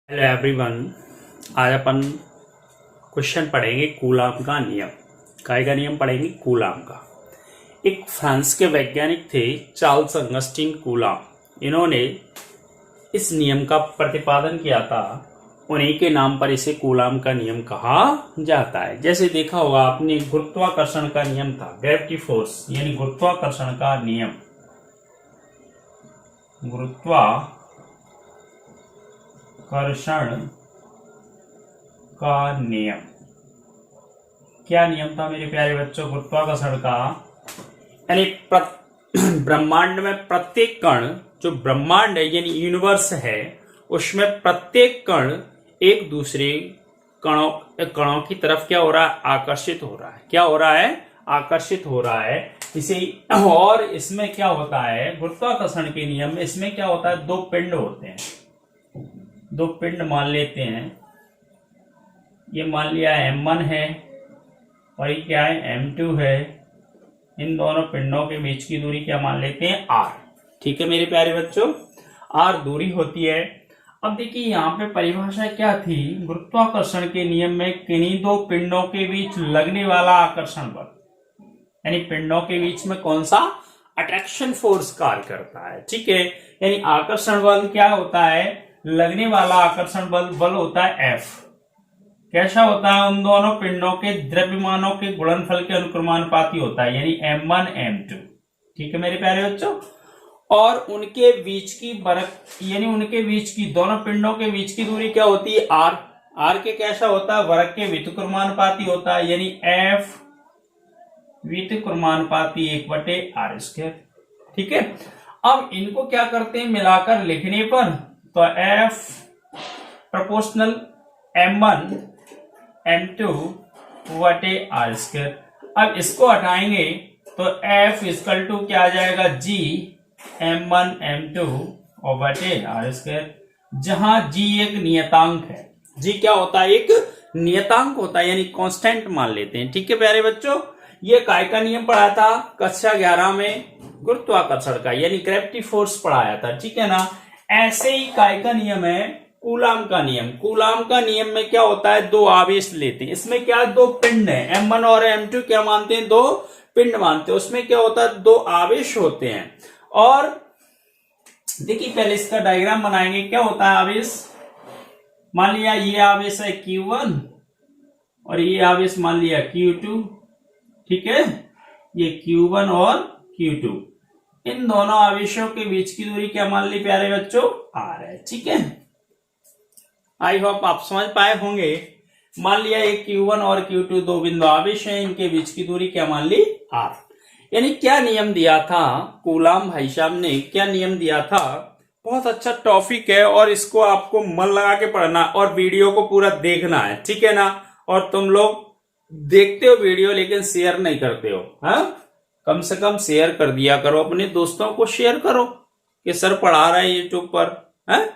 Hello everyone. आज अपन question पढ़ेंगे coulomb का नियम। काय का नियम पढ़ेंगे? कूलाम का। एक फ्रांस के वैज्ञानिक थे चार्ल्स अगस्टिन कूलाम। इन्होंने इस नियम का प्रतिपादन किया था। उन्हीं के नाम पर इसे कूलाम का नियम कहा जाता है। जैसे देखा होगा आपने, गुरुत्वाकर्षण का नियम था, ग्रेविटी फोर्स यानी गुरुत्वाकर्षण का नियम। गुरुत्वाकर्षण का नियम क्या नियम था मेरे प्यारे बच्चों? गुरुत्वाकर्षण का यानी ब्रह्मांड में प्रत्येक कण, जो ब्रह्मांड है यानी यूनिवर्स है, उसमें प्रत्येक कण एक दूसरे कणों की तरफ क्या हो रहा है? आकर्षित हो रहा है। क्या हो रहा है? आकर्षित हो रहा है। इसे और इसमें क्या होता है? गुरुत्वाकर्षण के नियम में इसमें क्या होता है? दो पिंड होते हैं। दो पिंड मान लेते हैं। ये मान लिया M1 है और ये क्या है? M2 है। इन दोनों पिंडों के बीच की दूरी क्या मान लेते हैं? R। ठीक है मेरे प्यारे बच्चों, R दूरी होती है। अब देखिए यहाँ पे परिभाषा क्या थी? गुरुत्वाकर्षण के नियम में किन्हीं दो पिंडों के बीच लगने वाला आकर्षण बल, यानी पिंडों के बीच में कौन सा? अट्रैक्शन फोर्स कार्य करता है। ठीक है, यानी आकर्षण बल क्या होता है? लगने वाला आकर्षण बल होता है F। कैसा होता है? उन दोनों पिंडों के द्रव्यमानों के गुणनफल के अनुक्रमानुपाती होता है, यानी M1 M2। ठीक है मेरे प्यारे बच्चों, और उनके बीच की यानी उनके बीच की, दोनों पिंडों के बीच की दूरी क्या होती है? R। R के कैसा होता है? वर्ग के व्युत्क्रमानुपाती होता है, यानी F व्युत्क्रमानुपाती 1/r²। ठीक है, अब इनको क्या करते हैं? मिलाकर लिखने पर तो F प्रोपोर्शनल M1 M2/r²। अब इसको हटाएंगे तो F इक्वल टू क्या आ जाएगा? G M1 M2/r², जहां G एक नियतांक है। G क्या होता है? एक नियतांक होता है, यानी कांस्टेंट मान लेते हैं। ठीक है प्यारे बच्चों, ये काय का नियम पढ़ा था कक्षा 11 में? गुरुत्वाकर्षण का यानी ग्रेविटी फोर्स पढ़ाया था। ठीक है ना। ऐसे ही काय का नियम है कूलाम का नियम। कूलाम का नियम में क्या होता है? दो आवेश लेते हैं। इसमें क्या? दो पिंड है, M1 और M2 क्या मानते हैं? दो पिंड मानते हैं। उसमें क्या होता है? दो आवेश होते हैं। और देखिए पहले इसका डायग्राम बनाएंगे। क्या होता है आवेश? मान लिया ये आवेश है Q1 और ये आवेश मान लिया Q2। ठीक है, ये Q1 और Q2, इन दोनों आवेशों के बीच की दूरी क्या मान ली प्यारे बच्चों? R है। ठीक है, आई होप आप समझ पाए होंगे। मान लिया एक Q1 और Q2 दो बिंदु आवेश हैं, इनके बीच की दूरी क्या मान ली? R। यानी क्या नियम दिया था कूलाम भाई साहब ने? क्या नियम दिया था? बहुत अच्छा टॉपिक है और इसको आपको मन लगा के पढ़ना और वीडियो को पूरा देखना है। ठीक है ना। और तुम लोग देखते हो वीडियो लेकिन शेयर नहीं करते हो। हाँ, कम से कम शेयर कर दिया करो, अपने दोस्तों को शेयर करो कि सर पढ़ा रहा है यूट्यूब पर। है,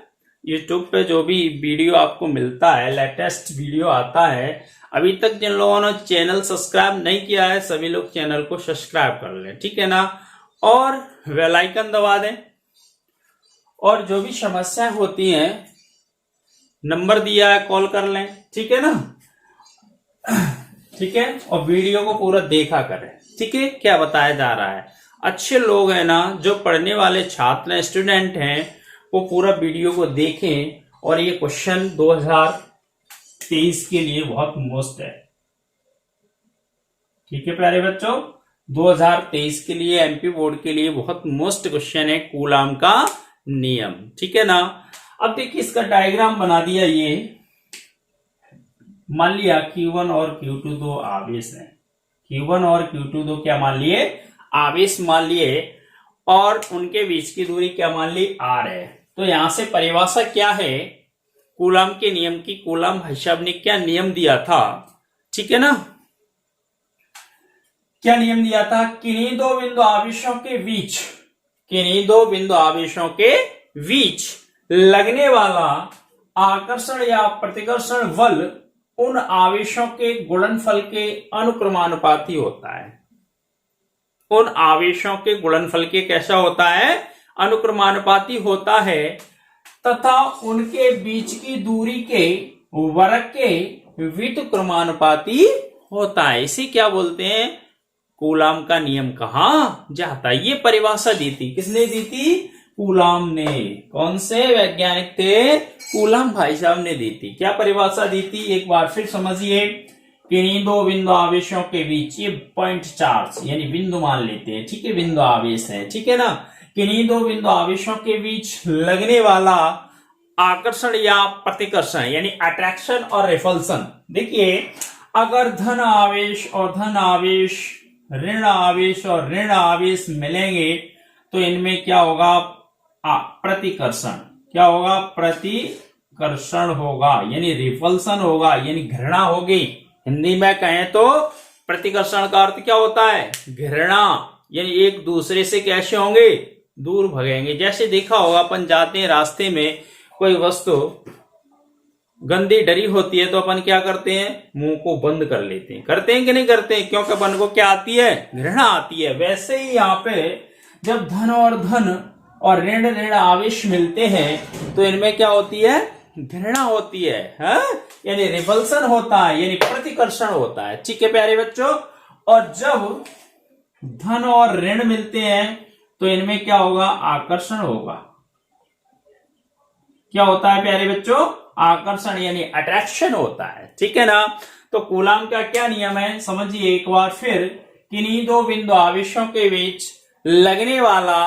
यूट्यूब पे जो भी वीडियो आपको मिलता है, लेटेस्ट वीडियो आता है, अभी तक जिन लोगों ने चैनल सब्सक्राइब नहीं किया है सभी लोग चैनल को सब्सक्राइब कर लें। ठीक है ना, और बेल आइकन दबा दें। और जो भी समस्याएं होती हैं, नंबर दिया है, कॉल कर लें। ठीक है ना। ठीक है, और वीडियो को पूरा देखा करें। ठीक है, क्या बताया जा रहा है? अच्छे लोग हैं ना, जो पढ़ने वाले छात्र हैं, स्टूडेंट हैं, वो पूरा वीडियो को देखें। और ये क्वेश्चन 2023 के लिए बहुत मस्त है। ठीक है प्यारे बच्चों, 2023 के लिए एमपी बोर्ड के लिए बहुत मस्त क्वेश्चन है कूलाम का नियम। ठीक है ना। अब देखिए इसका डायग्राम बना दिया। ये मान लिया Q1 और Q2 दो आवेश हैं। Q1 और Q2 दो क्या मान लिए? आवेश मान लिए। और उनके बीच की दूरी क्या मान ली? R है। तो यहां से परिभाषा क्या है कूलाम के नियम की? कूलाम भाई साहब ने क्या नियम दिया था? ठीक है ना, क्या नियम दिया था? किन्हीं दो बिंदु आवेशों के बीच, किन्हीं दो बिंदु आवेशों के बीच लगने वाला आकर्षण या प्रतिकर्षण बल उन आवेशों के गुणनफल के अनुक्रमानुपाती होता है। उन आवेशों के गुणनफल के कैसा होता है? अनुक्रमानुपाती होता है। तथा उनके बीच की दूरी के वर्ग के व्युत्क्रमानुपाती होता है। इसे क्या बोलते हैं? कूलाम का नियम कहा जाता है। ये परिभाषा दी थी, किसने दी थी? कूलाम ने। कौन से वैज्ञानिक थे? कूलाम भाई साहब ने दी थी। क्या परिभाषा दी थी? एक बार फिर समझिए। किन्हीं दो बिंदु आवेशों के बीच, ये पॉइंट चार्ज यानी बिंदु मान लेते हैं, ठीक है, बिंदु आवेश है, ठीक है ना। किन्हीं दो बिंदु आवेशों के बीच लगने वाला आकर्षण या प्रतिकर्षण यानी अट्रैक्शन और रिपल्सन। देखिए, अगर धन आवेश और धन आवेश, ऋण आवेश और ऋण आवेश मिलेंगे तो इनमें क्या होगा? प्रतिकर्षण। क्या होगा? प्रतिकर्षण होगा, यानी रिपल्सन होगा, यानी घृणा होगी। हिंदी में कहें तो प्रतिकर्षण का अर्थ क्या होता है? घृणा, यानी एक दूसरे से कैसे होंगे? दूर भगेंगे। जैसे देखा होगा, अपन जाते हैं रास्ते में, कोई वस्तु गंदी डरी होती है तो अपन क्या करते हैं? मुंह को बंद कर लेते हैं। करते हैं कि नहीं करते हैं? क्योंकि अपन को क्या आती है? घृणा आती है। वैसे ही यहाँ पे जब धन और ऋण आवेश मिलते हैं तो इनमें क्या होती है? घृणा होती है, यानी रिपल्सन होता है, यानी प्रतिकर्षण होता है। ठीक है प्यारे बच्चों। और जब धन और ऋण मिलते हैं तो इनमें क्या होगा? आकर्षण होगा। क्या होता है प्यारे बच्चों? आकर्षण यानी अट्रैक्शन होता है, ठीक है ना। तो कूलाम का क्या नियम है समझिए एक बार फिर। किन्हीं दो बिंदु आवेशों के बीच लगने वाला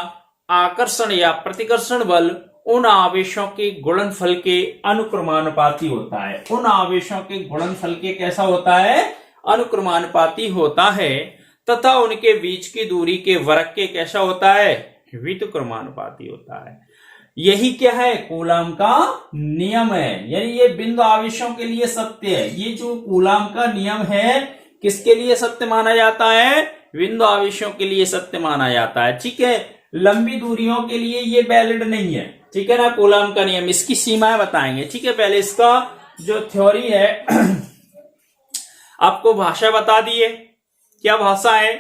आकर्षण या प्रतिकर्षण बल उन आवेशों के गुणनफल के अनुक्रमानुपाती होता है। उन आवेशों के गुणनफल के कैसा होता है? अनुक्रमानुपाती होता है। तथा उनके बीच की दूरी के वर्ग के कैसा होता है? व्युत्क्रमानुपाती होता है। यही क्या है? कूलाम का नियम है। यानी ये बिंदु आवेशों के लिए सत्य है। ये जो कूलाम का नियम है किसके लिए सत्य माना जाता है? बिंदु आवेशों के लिए सत्य माना जाता है, ठीक है। लंबी दूरियों के लिए ये वैलिड नहीं है, ठीक है ना। कूलाम का नियम, इसकी सीमाएं बताएंगे, ठीक है। पहले इसका जो थ्योरी है आपको भाषा बता दिए। क्या भाषा है?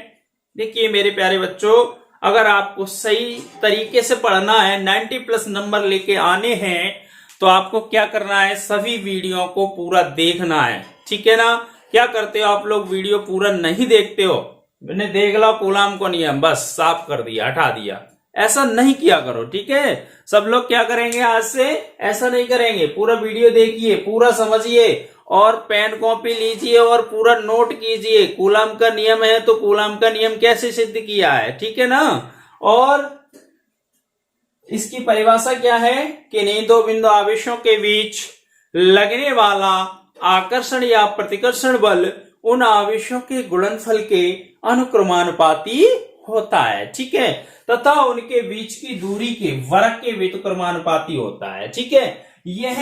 देखिए मेरे प्यारे बच्चों, अगर आपको सही तरीके से पढ़ना है, 90+ नंबर लेके आने हैं, तो आपको क्या करना है? सभी वीडियो को पूरा देखना है, ठीक है ना। क्या करते हो आप लोग? वीडियो पूरा नहीं देखते हो, मैंने देख ला कूलाम को नियम, बस साफ कर दिया, हटा दिया। ऐसा नहीं किया करो, ठीक है। सब लोग क्या करेंगे आज से? ऐसा नहीं करेंगे। पूरा वीडियो देखिए, पूरा समझिए और पेन कॉपी लीजिए और पूरा नोट कीजिए। कूलाम का नियम है तो कूलाम का नियम कैसे सिद्ध किया है, ठीक है ना। और इसकी परिभाषा क्या है? किन्हीं दो बिंदु आवेशों के बीच लगने वाला आकर्षण या प्रतिकर्षण बल उन आवेशों के गुणनफल के अनुक्रमानुपाती होता है, ठीक है। तथा उनके बीच की दूरी के वर्ग के व्युत्क्रमानुपाती होता है, ठीक है। यह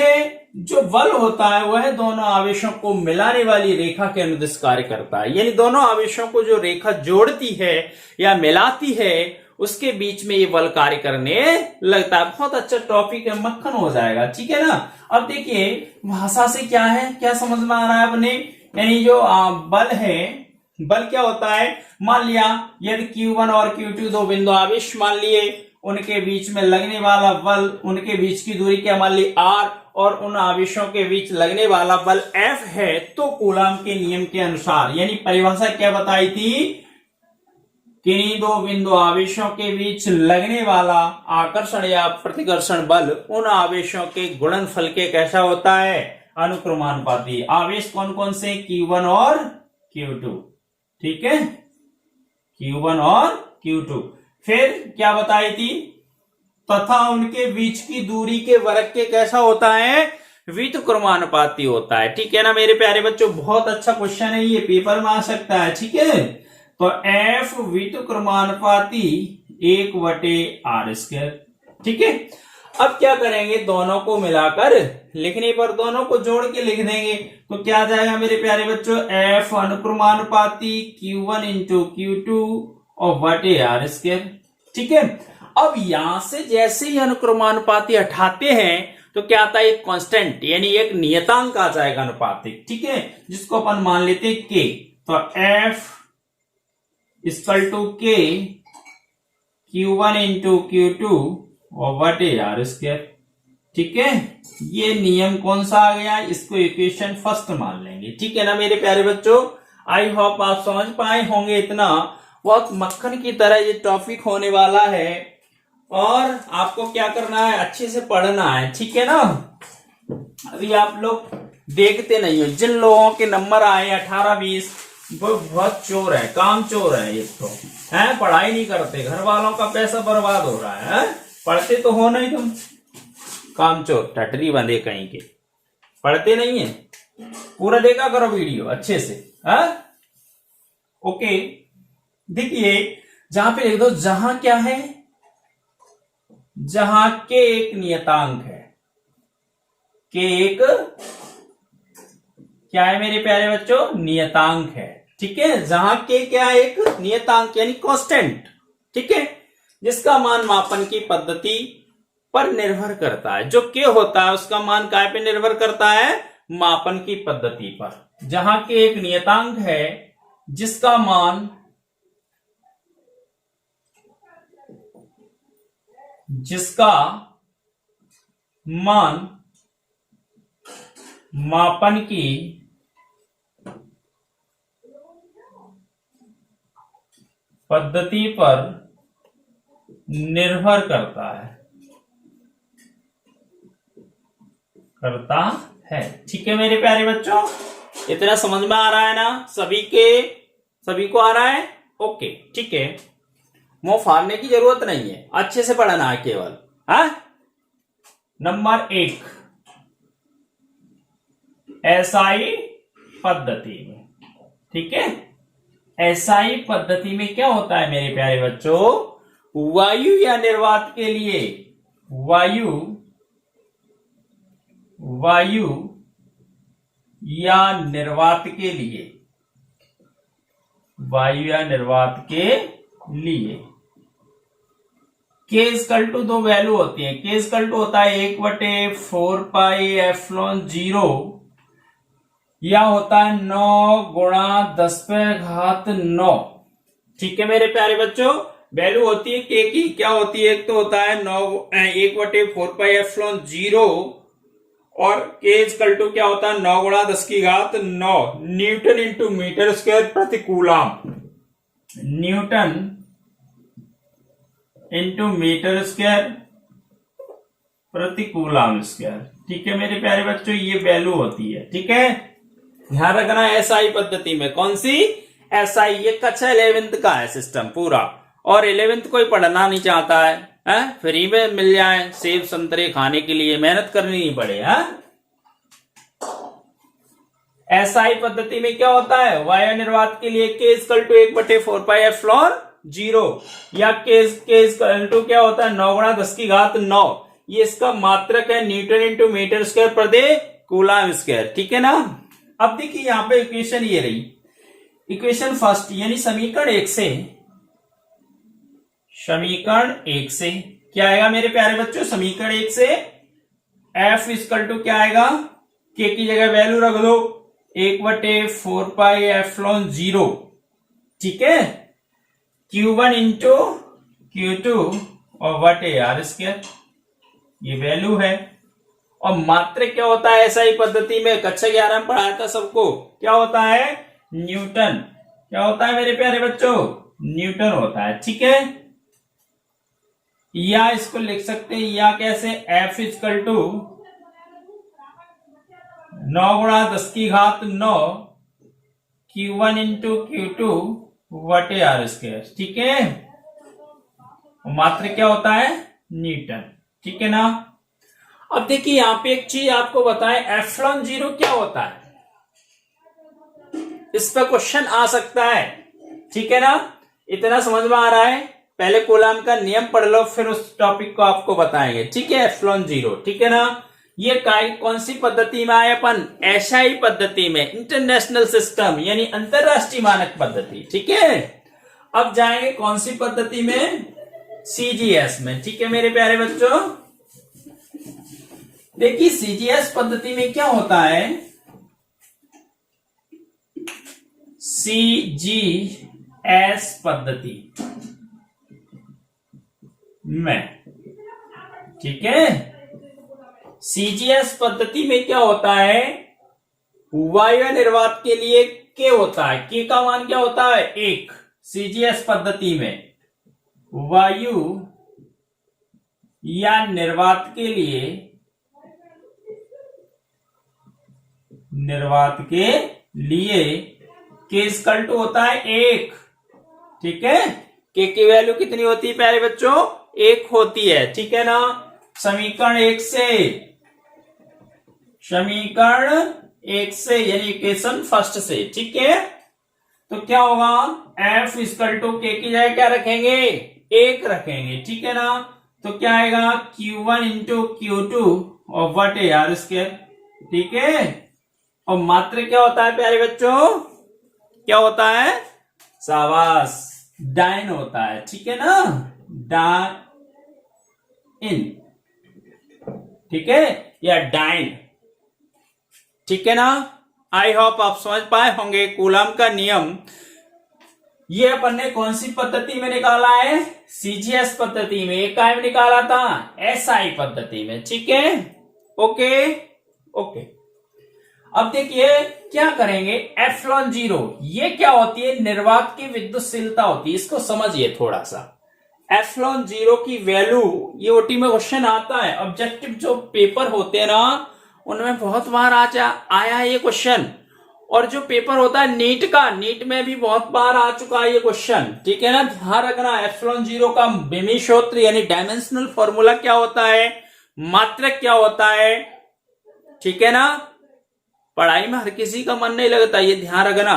जो बल होता है वह दोनों आवेशों को मिलाने वाली रेखा के अनुदिश कार्य करता है। यानी दोनों आवेशों को जो रेखा जोड़ती है या मिलाती है उसके बीच में ये बल कार्य करने लगता है। बहुत अच्छा टॉपिक है, मक्खन हो जाएगा, ठीक है ना। अब देखिए भाषा से क्या है, क्या समझ में आ रहा है अपने? यानी जो बल है, बल क्या होता है? मान लिया यदि Q1 और Q2 दो बिंदु आवेश मान लिए, उनके बीच में लगने वाला बल, उनके बीच की दूरी क्या मान ली? R, और उन आवेशों के बीच लगने वाला बल F है, तो कूलाम के नियम के अनुसार, यानी परिभाषा क्या बताई थी? किन्हीं दो बिंदु आवेशों के बीच लगने वाला आकर्षण या प्रतिकर्षण बल उन आवेशों के गुणनफल के कैसा होता है? अनुक्रमानुपाती। आवेश कौन कौन से? Q1 और Q2, ठीक है, Q1 और Q2। फिर क्या बताई थी? तथा उनके बीच की दूरी के वर्ग के कैसा होता है? व्युत्क्रमानुपाती होता है, ठीक है ना मेरे प्यारे बच्चों। बहुत अच्छा क्वेश्चन है ये, पेपर में आ सकता है, ठीक है। तो F व्युत्क्रमानुपाती 1/r², ठीक है। अब क्या करेंगे? दोनों को मिलाकर लिखने पर दोनों को जोड़ के लिख देंगे, तो क्या आ जाएगा मेरे प्यारे बच्चों? F अनुक्रमानुपाती Q1 × Q2 और r², ठीक है। अब यहां से जैसे ही अनुक्रमानुपाती हटाते हैं तो क्या आता है? एक कांस्टेंट यानी एक नियतांक आ जाएगा अनुपातिक, ठीक है, जिसको अपन मान लेते हैं K। तो F = K Q1 × Q2 और r², ठीक है, ये नियम कौन सा आ गया, इसको इक्वेशन फर्स्ट मान लेंगे। ठीक है ना मेरे प्यारे बच्चों, आई होप आप समझ पाए होंगे। इतना बहुत मक्खन की तरह ये टॉपिक होने वाला है और आपको क्या करना है, अच्छे से पढ़ना है। ठीक है ना, अभी आप लोग देखते नहीं हो, जिन लोगों के नंबर आए 18-20 वो बहुत चोर है, काम चोर है, ये तो है, पढ़ाई नहीं करते, घर वालों का पैसा बर्बाद हो रहा है, पढ़ते तो हो नहीं तुम, काम चोर टटरी बंदे कहीं के, पढ़ते नहीं है। पूरा देखा करो वीडियो अच्छे से, है ओके। देखिए जहां पे लिख दो, जहां क्या है, जहां के एक नियतांक है, के एक क्या है मेरे प्यारे बच्चों, नियतांक है। ठीक है, जहां के क्या है, एक नियतांक यानी कांस्टेंट। ठीक है, जिसका मान मापन की पद्धति पर निर्भर करता है। जो के होता है उसका मान काय पे निर्भर करता है, मापन की पद्धति पर। जहां के एक नियतांक है जिसका मान मापन की पद्धति पर निर्भर करता है। ठीक है मेरे प्यारे बच्चों, इतना समझ में आ रहा है ना, सभी को आ रहा है, ओके। ठीक है, मुंह फाड़ने की जरूरत नहीं है, अच्छे से पढ़ना है केवल। हाँ, नंबर 1 एसआई पद्धति में। ठीक है, एसआई पद्धति में क्या होता है मेरे प्यारे बच्चों, वायु या निर्वात के लिए वायु या निर्वात के लिए के इक्वल टू दो वैल्यू होती है। के इक्वल टू होता है 1/4 पाई एप्सिलॉन 0 या होता है 9 गुणा 10⁻9। ठीक है मेरे प्यारे बच्चों, वैल्यू होती है के की, क्या होती है, एक तो होता है 1/4 पाई एप्सिलॉन 0 और के इक्वल टू क्या होता है 9 गुणा 10⁻9 न्यूटन इंटू मीटर स्क्वायर प्रति coulomb. Newton into metre square प्रति कूलम स्क्वायर। ठीक है मेरे प्यारे बच्चों, ये वैल्यू होती है। ठीक है, ध्यान रखना एसआई पद्धति में। कौन सी एसआई, ये कक्षा 11th का है सिस्टम पूरा, और 11th कोई पढ़ना नहीं चाहता है, फ्री में मिल जाए सेब संतरे खाने के लिए, मेहनत करनी नहीं पड़े। एसआई पद्धति में क्या होता है, वायु निर्वात के लिए के इक्वल टू 1/4 पाई एप्सिलॉन 0 या के इक्वल टू क्या होता है 9 गुणा 10⁻9, ये इसका मात्रक है न्यूटन इंटू मीटर स्क्वायर प्रति कूलम स्क्वायर। ठीक है ना, अब देखिए यहां पे इक्वेशन ये रही, इक्वेशन फर्स्ट यानी समीकरण 1 से क्या आएगा मेरे प्यारे बच्चों, समीकरण 1 से एफ इक्वल टू क्या आएगा, के की जगह वैल्यू रख दो 1/4 पाई एप्सिलॉन 0। ठीक है, Q1 इंटू Q2 और बटे आर स्क्वायर, ये वैल्यू है। और मात्रक क्या होता है एसआई पद्धति में, कक्षा 11 में पढ़ाया था सबको, क्या होता है न्यूटन। क्या होता है मेरे प्यारे बच्चों, न्यूटन होता है। ठीक है, या इसको लिख सकते हैं या कैसे, एफ इक्वल टू 9 गुणा 10⁻9 Q1 इंटू Q2 बटे आर स्क्वायर। ठीक है, मात्रक क्या होता है न्यूटन। ठीक है ना, अब देखिए यहां पे एक चीज आपको बताएं, एप्सिलॉन 0 क्या होता है, इस पर क्वेश्चन आ सकता है। ठीक है ना, इतना समझ में आ रहा है, पहले कूलम का नियम पढ़ लो फिर उस टॉपिक को आपको बताएंगे। ठीक है, एप्सिलॉन 0। ठीक है ना, ये कौन सी पद्धति में आए अपन, एसआई पद्धति में, इंटरनेशनल सिस्टम यानी अंतरराष्ट्रीय मानक पद्धति। ठीक है, अब जाएंगे कौन सी पद्धति में, सीजीएस में। ठीक है मेरे प्यारे बच्चों, देखिए सीजीएस पद्धति में क्या होता है, सीजीएस पद्धति में। ठीक है, सीजीएस पद्धति में क्या होता है, वायु निर्वात के लिए के होता है, के का मान क्या होता है 1। सीजीएस पद्धति में वायु या निर्वात के लिए के इक्वल टू होता है 1। ठीक है, के की वैल्यू कितनी होती है प्यारे बच्चों, 1 होती है। ठीक है ना, समीकरण 1 से यानी इक्वेशन फर्स्ट से। ठीक है, तो क्या होगा, एफ इक्वल टू के की जगह क्या रखेंगे 1 रखेंगे। ठीक है ना, तो क्या आएगा Q1 इंटू Q2 और वट ए आर स्क्वायर। ठीक है, और मात्र क्या होता है प्यारे बच्चों, क्या होता है, शाबाश, डाइन होता है। ठीक है ना, डाइन, ठीक है, या डाइन। ठीक है ना, आई होप आप समझ पाए होंगे कूलम का नियम। ये अपन ने कौन सी पद्धति में निकाला है, सीजीएस पद्धति में। एक काय में निकाला था, एसआई पद्धति में। ठीक है, ओके ओके। अब देखिए क्या करेंगे, एप्सिलॉन 0 ये क्या होती है, निर्वात की विद्युतशीलता होती है। इसको समझिए थोड़ा सा, एप्सिलॉन 0 की वैल्यू, ये ओटी में क्वेश्चन आता है। ऑब्जेक्टिव जो पेपर होते हैं ना, उनमें बहुत बार आया है ये क्वेश्चन। और जो पेपर होता है नीट का, नीट में भी बहुत बार आ चुका है ये क्वेश्चन। ठीक है ना, ध्यान रखना, एप्सिलॉन 0 का बेमी सूत्र यानी डायमेंशनल फॉर्मूला क्या होता है, मात्रक क्या होता है। ठीक है ना, पढ़ाई में हर किसी का मन नहीं लगता, ये ध्यान रखना।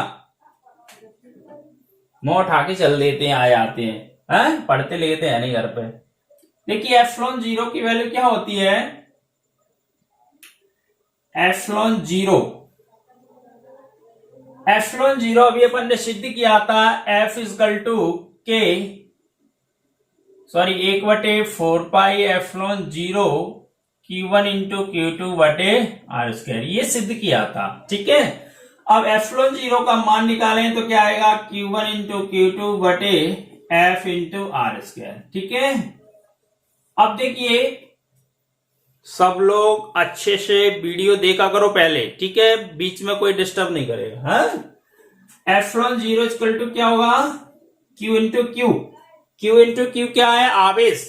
मुंह उठा के चल देते हैं, आ जाते हैं, पढ़ते लेते हैं नहीं घर पे। देखिए एप्सिलॉन 0 की वैल्यू क्या होती है, एप्सिलॉन 0 अभी अपन ने सिद्ध किया था, एफ इक्वल टू के, sorry 1/4 pi epsilon 0 Q1 into Q2 बटे आर स्क्वायर, ये सिद्ध किया था। ठीक है, अब एप्सिलॉन 0 का मान निकालें तो क्या आएगा, Q1 इंटू Q2 बटे एफ इंटू आर स्क्वायर। ठीक है, अब देखिए सब लोग अच्छे से वीडियो देखा करो पहले। ठीक है, बीच में कोई डिस्टर्ब नहीं करेगा। एप्सिलॉन 0 इक्वल टू क्या होगा, Q into Q. Q into Q क्या है, आवेश,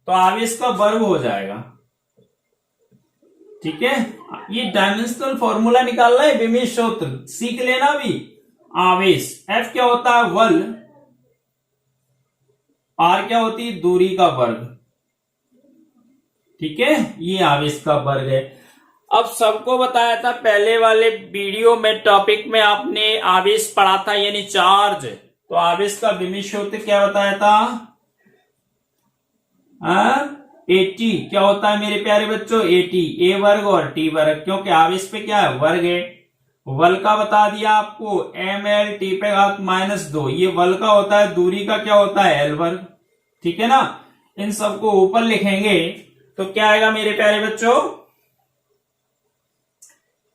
तो आवेश का वर्ग हो जाएगा। ठीक है, ये डायमेंशनल फॉर्मूला निकालना है, बेमी सूत्र सीख लेना भी। आवेश, F क्या होता है, बल, R क्या होती है, दूरी का वर्ग। ठीक है, ये आवेश का वर्ग है। अब सबको बताया था पहले वाले वीडियो में, टॉपिक में आपने आवेश पढ़ा था यानी चार्ज। तो आवेश का बेमी सूत्र क्या बताया था, AT क्या होता है मेरे प्यारे बच्चों, AT, A वर्ग और T वर्ग, क्योंकि आवेश पे क्या है, वर्ग है। वल का बता दिया आपको, ml T पे घात -2, ये वल का होता है, दूरी का क्या होता है, L वर्ग। ठीक है ना, इन सबको ऊपर लिखेंगे तो क्या आएगा मेरे प्यारे बच्चों,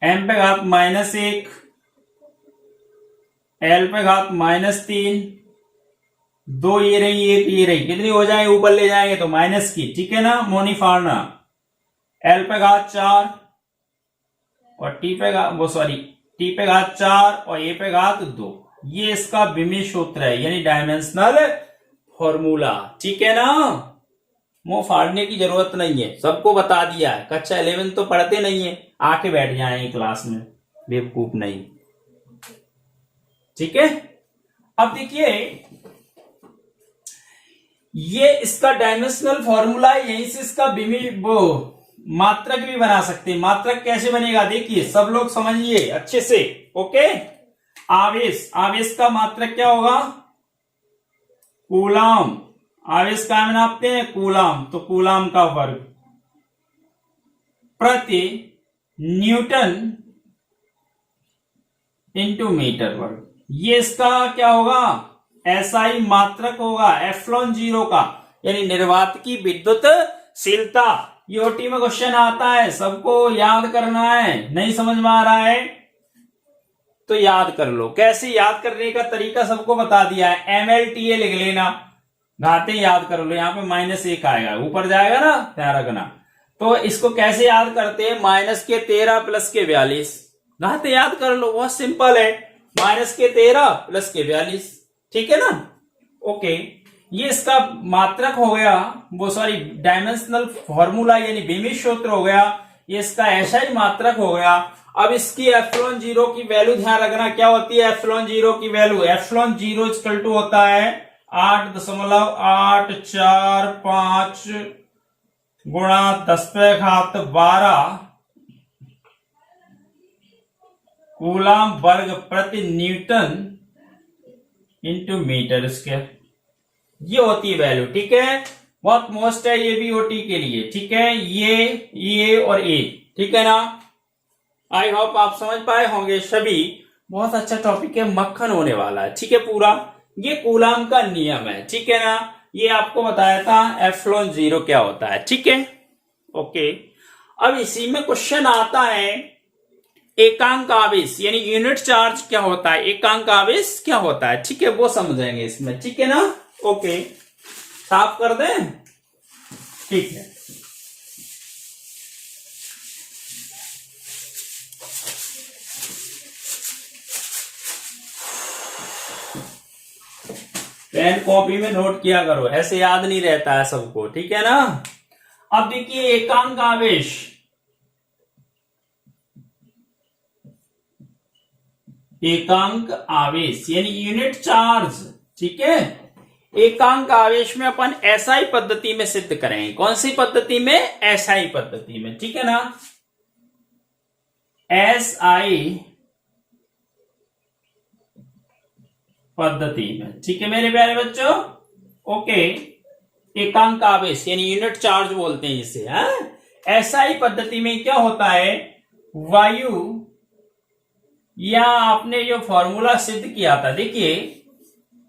m पे घात -1, L पे घात -3, 2 ये रही, 1 ये रही, कितनी हो जाएगी, ऊपर ले जाएंगे तो माइनस की। ठीक है ना, मोनी फाड़ना, L पे घात 4 और T पे घात 4 और A पे घात 2, ये इसका बेमी सूत्र है यानी डायमेंशनल फॉर्मूला। ठीक है ना, मुंह फाड़ने की जरूरत नहीं है, सबको बता दिया है। कक्षा 11 तो पढ़ते नहीं है, आके बैठ जाएंगे क्लास में, बेवकूफ नहीं। ठीक है, अब देखिए ये इसका डायमेंशनल फॉर्मूला है, यहीं से इसका मात्रक भी बना सकते हैं। मात्रक कैसे बनेगा, देखिए सब लोग समझिए अच्छे से। ओके, आवेश का मात्रक क्या होगा, कूलम। आवेश का नापते हैं कूलम, तो कूलम का वर्ग प्रति न्यूटन इंटू मीटर वर्ग, ये इसका क्या होगा, एसआई मात्रक होगा एप्सिलॉन 0 का, यानी निर्वात की विद्युतशीलता। यूटी में क्वेश्चन आता है, सबको याद करना है। नहीं समझ में आ रहा है तो याद कर लो। कैसे याद करने का तरीका सबको बता दिया है, MLTA लिख लेना, घाते याद कर लो। यहाँ पे -1 आएगा, ऊपर जाएगा ना, ध्यान रखना। तो इसको कैसे याद करते हैं, -13 + के 42। घाते याद कर लो, बहुत सिंपल है, -13 + के 42, ठीक है ना। ओके, ये इसका मात्रक हो गया, वो सॉरी डायमेंशनल फॉर्मूला यानी बीमित सूत्र हो गया, ये इसका SI मात्रक हो गया। अब इसकी ε0 की वैल्यू ध्यान रखना, क्या होती है ε0 की वैल्यू, ε0 = होता है 8.845 गुणा 10⁻12 कूलम वर्ग प्रति न्यूटन इंटू मीटर स्क्वायर, ये होती है वैल्यू, ठीक है। बहुत मोस्ट है ये भी ओटी के लिए, ठीक है, ये और ए, ठीक है ना। आई होप आप समझ पाए होंगे सभी, बहुत अच्छा टॉपिक है, मक्खन होने वाला है, ठीक है पूरा। ये कूलम का नियम है, ठीक है ना, ये आपको बताया था ε0 क्या होता है, ठीक है। ओके, अब इसी में क्वेश्चन आता है एकांक आवेश यानी यूनिट चार्ज क्या होता है, एकांक आवेश क्या होता है, ठीक है, वो समझेंगे इसमें, ठीक है ना। ओके, साफ कर दें, ठीक है। पेन कॉपी में नोट किया करो, ऐसे याद नहीं रहता है सबको, ठीक है ना। अब देखिए एकांक आवेश, एकांक आवेश यानी यूनिट चार्ज, ठीक है। एकांक आवेश में अपन SI पद्धति में सिद्ध करेंगे, कौन सी पद्धति में, SI पद्धति में, ठीक है ना, SI पद्धति में, ठीक है मेरे प्यारे बच्चों। ओके, एकांक आवेश यानी यूनिट चार्ज बोलते हैं जिसे, SI पद्धति में क्या होता है, वायु या आपने जो फॉर्मूला सिद्ध किया था, देखिए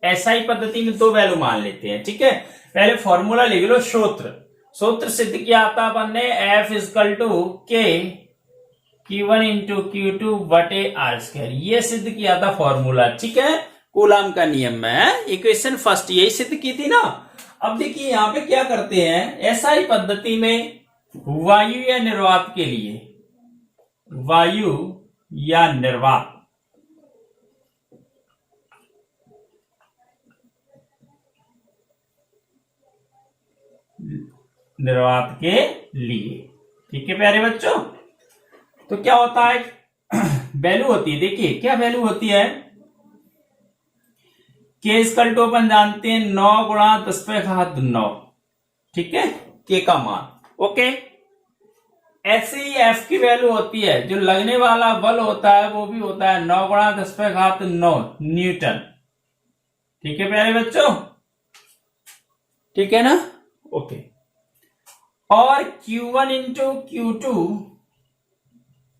SI पद्धति में दो वैल्यू मान लेते हैं, ठीक है। पहले फॉर्मूला लिख लो, सूत्र सिद्ध किया था अपन ने, F = K Q1 × Q2/R², ये सिद्ध किया था फॉर्मूला, ठीक है, कूलम का नियम में, इक्वेशन फर्स्ट यही सिद्ध की थी ना। अब देखिए यहां पे क्या करते हैं, SI पद्धति में वायु या निर्वात के लिए, वायु या निर्वात, निर्वात के लिए, ठीक है प्यारे बच्चों। तो क्या होता है, वैल्यू होती है, देखिए क्या वैल्यू होती है, K = अपन जानते हैं 9 × 10⁹, ठीक है, K का मान। ओके, ऐसे ही F की वैल्यू होती है, जो लगने वाला बल होता है वो भी होता है 9 × 10⁹ न्यूटन, ठीक है प्यारे बच्चों, ठीक है ना। ओके, और Q1 × Q2,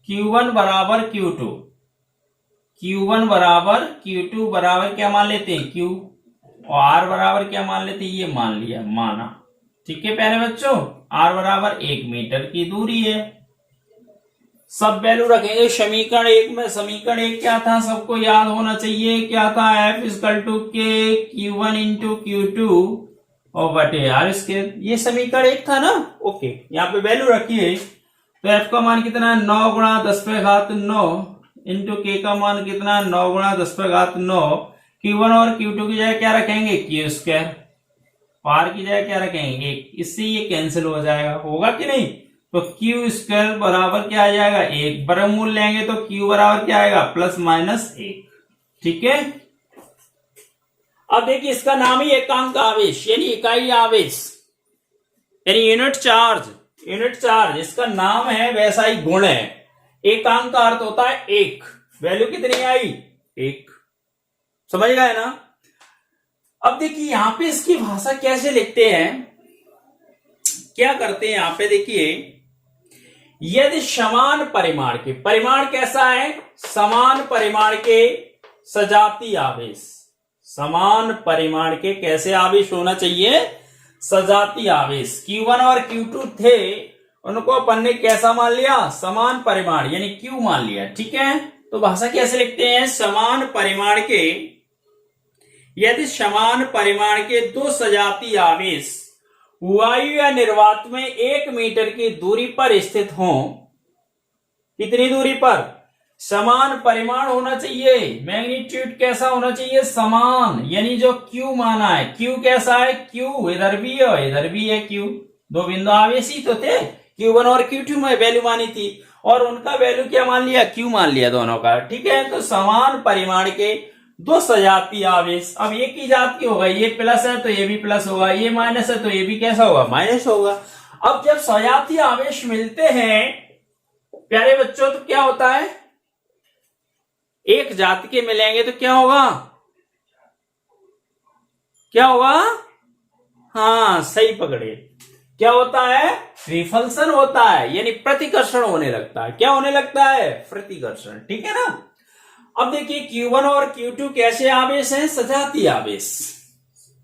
Q1 = Q2, Q1 = Q2 बराबर क्या मान लेते हैं, Q, और R बराबर क्या मान लेते हैं, ये मान लिया, माना, ठीक है प्यारे बच्चों। R = 1 मीटर की दूरी है, सब वैल्यू रखेंगे समीकरण 1 में। समीकरण 1 क्या था, सबको याद होना चाहिए, क्या था, F = K Q1 × Q2 और R², ये समीकरण 1 था ना। ओके, यहाँ पे वैल्यू रखिए, तो F का मान कितना है, 9 × 10⁹ इंटू K का मान कितना, 9 × 10⁹। Q1 और Q2 की जगह क्या रखेंगे, Q², R की जगह क्या रखेंगे, 1, इससे ये कैंसिल हो जाएगा, होगा कि नहीं। तो Q² बराबर क्या आ जाएगा, 1, वर्गमूल लेंगे तो Q बराबर क्या आएगा, ±1, ठीक है। अब देखिए इसका नाम ही एकांक आवेश यानी इकाई आवेश यानी यूनिट चार्ज, इसका नाम है, वैसा ही गुण है। एकांक का अर्थ होता है एक, वैल्यू कितनी आई, 1, समझ गए ना। अब देखिए यहां पे इसकी भाषा कैसे लिखते हैं, क्या करते हैं यहां पे, देखिए यदि समान परिमाण के, परिमाण कैसा है, समान परिमाण के सजातीय आवेश, समान परिमाण के कैसे आवेश होना चाहिए, सजातीय आवेश। Q1 और Q2 थे, उनको अपन ने कैसा मान लिया, समान परिमाण यानी Q मान लिया, ठीक है। तो भाषा कैसे लिखते हैं, समान परिमाण के, यदि समान परिमाण के दो सजातीय आवेश वायु या निर्वात में 1 मीटर की दूरी पर स्थित हो, कितनी दूरी पर? समान परिमाण होना चाहिए, मैग्नीट्यूड कैसा होना चाहिए? समान, यानी जो Q माना है, Q कैसा है? Q इधर भी है इधर भी है Q, दो बिंदु आवेश ही तो थे, Q1 और Q2 में वैल्यू मानी थी और उनका वैल्यू क्या मान लिया? Q मान लिया दोनों का, ठीक है। तो समान परिमाण के दो सजातीय आवेश, अब एक ही जात की होगा, ये प्लस है तो ये भी प्लस होगा, ये माइनस है तो ये भी कैसा होगा? माइनस होगा। अब जब सजातीय आवेश मिलते हैं प्यारे बच्चों तो क्या होता है? एक जाति के मिलेंगे तो क्या होगा? क्या होगा? हाँ सही पकड़े, क्या होता है? रिपल्सन होता है, यानी प्रतिकर्षण होने लगता है। क्या होने लगता है? प्रतिकर्षण, ठीक है ना। अब देखिए Q1 और Q2 कैसे आवेश हैं? सजातीय आवेश।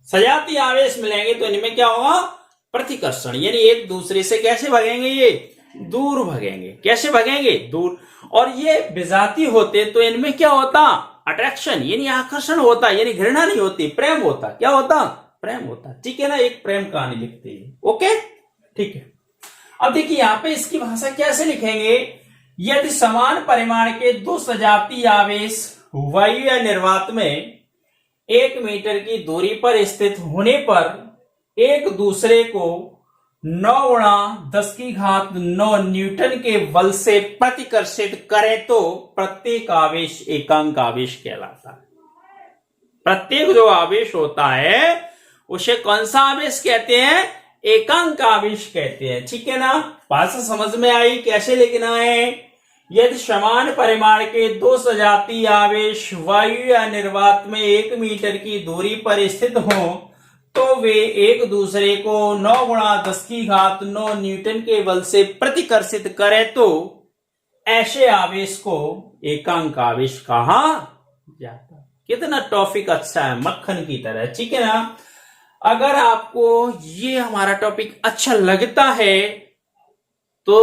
सजातीय आवेश मिलेंगे तो इनमें क्या होगा? प्रतिकर्षण, यानी एक दूसरे से कैसे भागेंगे? ये दूर भागेंगे। कैसे भागेंगे? दूर। और ये विजातीय होते तो इनमें क्या होता? अट्रैक्शन, यानी आकर्षण होता, यानी घृणा नहीं होती, प्रेम होता। क्या होता? प्रेम होता, ठीक है ना। एक प्रेम कहानी लिखते हैं, ओके, ठीक है। अब देखिए यहां पे इसकी भाषा कैसे लिखेंगे? यदि समान परिमाण के दो सजातीय आवेश वायु या निर्वात में 1 मीटर की दूरी पर स्थित होने पर एक दूसरे को 9 × 10⁻⁹ न्यूटन के बल से प्रतिकर्षित करें तो प्रत्येक आवेश एकांक आवेश कहलाता है। प्रत्येक जो आवेश होता है उसे कौन सा आवेश कहते हैं? एकांक आवेश कहते हैं, ठीक है ना। भाषा समझ में आई? कैसे लिखना है? यदि समान परिमाण के दो सजातीय आवेश वायु या निर्वात में 1 मीटर की दूरी पर स्थित हों तो वे एक दूसरे को 9 × 10⁻⁹ न्यूटन के बल से प्रतिकर्षित करें तो ऐसे आवेश को एकांक आवेश कहा जाता है। कितना टॉपिक अच्छा है, मक्खन की तरह, ठीक है ना। अगर आपको ये हमारा टॉपिक अच्छा लगता है तो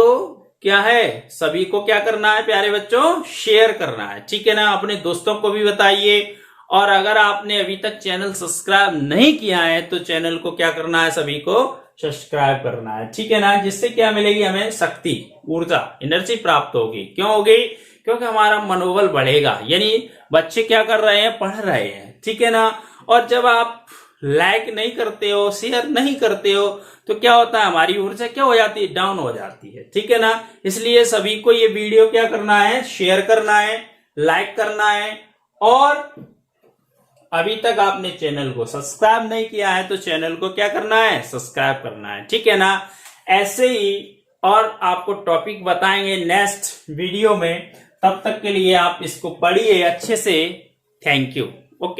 क्या है, सभी को क्या करना है प्यारे बच्चों? शेयर करना है, ठीक है ना। अपने दोस्तों को भी बताइए और अगर आपने अभी तक चैनल सब्सक्राइब नहीं किया है तो चैनल को क्या करना है? सभी को सब्सक्राइब करना है, ठीक है ना। जिससे क्या मिलेगी? हमें शक्ति, ऊर्जा, एनर्जी प्राप्त होगी। क्यों होगी? क्योंकि हमारा मनोबल बढ़ेगा, यानी बच्चे क्या कर रहे हैं? पढ़ रहे हैं, ठीक है ना। और जब आप लाइक नहीं करते हो, शेयर नहीं करते हो तो क्या होता है? हमारी ऊर्जा क्या हो जाती है? डाउन हो जाती है, ठीक है ना। इसलिए सभी को ये वीडियो क्या करना है? शेयर करना है, लाइक करना है। और अभी तक आपने चैनल को सब्सक्राइब नहीं किया है तो चैनल को क्या करना है? सब्सक्राइब करना है, ठीक है ना। ऐसे ही और आपको टॉपिक बताएंगे नेक्स्ट वीडियो में, तब तक के लिए आप इसको पढ़िए अच्छे से। Thank you, okay.